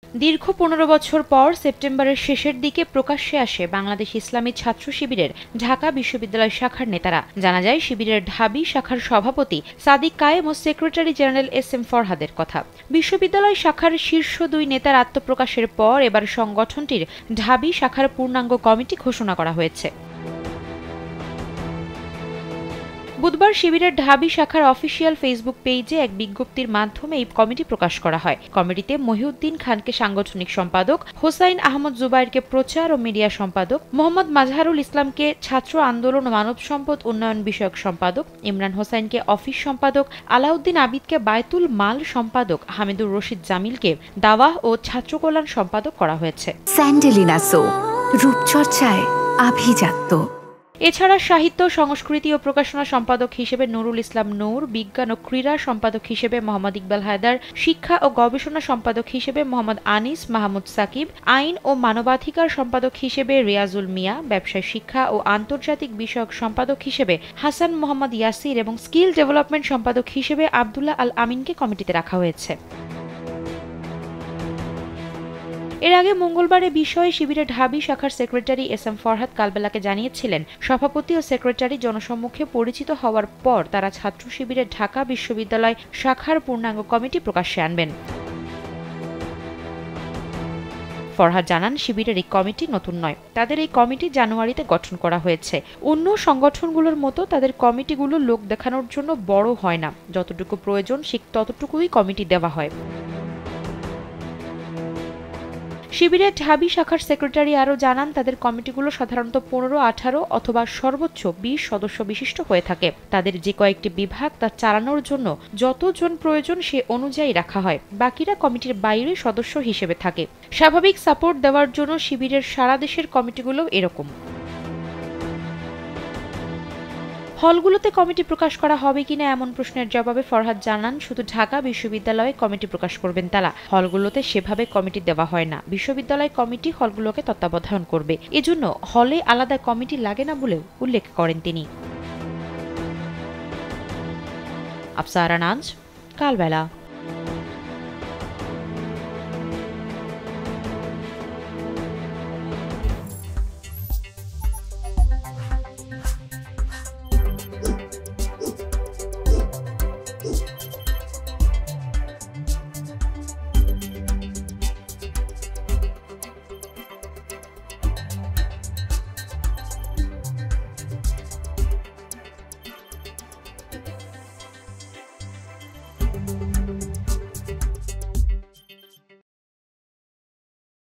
দীর্ঘ ১৫ বছর পর সেপ্টেম্বরের শেষের দিকে প্রকাশ্যে আসে বাংলাদেশ ইসলামী ছাত্র শিবিরের ঢাকা বিশ্ববিদ্যালয় শাখার নেতারা। জানা যায়, শিবিরের ঢাবি শাখার সভাপতি সাদিক কায়েম ও সেক্রেটারি জেনারেল SM ফরহাদের কথা। বিশ্ববিদ্যালয় শাখার শীর্ষ দুই নেতার আত্মপ্রকাশের পর এবার সংগঠনটির ঢাবি শাখার পূর্ণাঙ্গ কমিটি ঘোষণা করা হয়েছে। বুধবার শিবিরের ঢাবি শাখার অফিসিয়াল ফেসবুক পেজে এক বিজ্ঞপ্তির মাধ্যমে এই কমিটি প্রকাশ করা হয়। কমিটিতে মহিউদ্দিন খানকে সাংগঠনিক সম্পাদক, হোসাইন আহমদ জুবাইরকে প্রচার ও মিডিয়া সম্পাদক, মোহাম্মদ মাজহারুল ইসলামকে ছাত্র আন্দোলন ও মানব সম্পদ উন্নয়ন বিষয়ক সম্পাদক, ইমরান হোসাইনকে অফিস সম্পাদক, আলাউদ্দিন আবিদকে বায়তুল মাল সম্পাদক, হামিদুর রশিদ জামিলকে দাওয়াহ ও ছাত্র কল্যাণ সম্পাদক করা হয়েছে। স্যান্ডেলিনা সো, রূপচর্চায় আভিজাত্য। এছাড়া সাহিত্য, সংস্কৃতি ও প্রকাশনা সম্পাদক হিসেবে নুরুল ইসলাম নূর, বিজ্ঞান ও ক্রীড়া সম্পাদক হিসেবে মোহাম্মদ ইকবাল হায়দার, শিক্ষা ও গবেষণা সম্পাদক হিসেবে মোহাম্মদ আনিস মাহমুদ সাকিব, আইন ও মানবাধিকার সম্পাদক হিসেবে রিয়াজুল মিয়া, ব্যবসায় শিক্ষা ও আন্তর্জাতিক বিষয়ক সম্পাদক হিসেবে হাসান মোহাম্মদ ইয়াসির এবং স্কিল ডেভেলপমেন্ট সম্পাদক হিসেবে আব্দুল্লাহ আল আমিনকে কমিটিতে রাখা হয়েছে। এর আগে মঙ্গলবার এ বিষয়ে শিবিরের ঢাবি শাখার সেক্রেটারি SM ফরহাদ কালবেলাকে জানিয়েছিলেন, সভাপতি ও সেক্রেটারি জনসম্মুখে পরিচিত হওয়ার পর তারা ছাত্র শিবিরের ঢাকা বিশ্ববিদ্যালয় শাখার পূর্ণাঙ্গ কমিটি প্রকাশ্যে আনবেন। ফরহাদ জানান, শিবিরের এই কমিটি নতুন নয়। তাদের এই কমিটি জানুয়ারিতে গঠন করা হয়েছে। অন্য সংগঠনগুলোর মতো তাদের কমিটিগুলো লোক দেখানোর জন্য বড় হয় না। যতটুকু প্রয়োজন ঠিক ততটুকুই কমিটি দেওয়া হয়। শিবিরের ঢাবি শাখার সেক্রেটারি আরও জানান, তাদের কমিটিগুলো সাধারণত 15, 18 অথবা সর্বোচ্চ 20 সদস্য বিশিষ্ট হয়ে থাকে। তাদের যে কয়েকটি বিভাগ তা চালানোর জন্য যতজন প্রয়োজন সে অনুযায়ী রাখা হয়। বাকিরা কমিটির বাইরে সদস্য হিসেবে থাকে। স্বাভাবিক সাপোর্ট দেওয়ার জন্য শিবিরের সারা দেশের কমিটিগুলো এরকম। হলগুলোতে কমিটি প্রকাশ করা হবে কিনা এমন প্রশ্নের জবাবে ফরহাদ জানান, শুধু ঢাকা বিশ্ববিদ্যালয়ে কমিটি প্রকাশ করবেন তারা। হলগুলোতে সেভাবে কমিটি দেওয়া হয় না। বিশ্ববিদ্যালয় কমিটি হলগুলোকে তত্ত্বাবধান করবে। এজন্য হলে আলাদা কমিটি লাগে না বলেও উল্লেখ করেন তিনি। আফসারা নাজ, কালবেলা।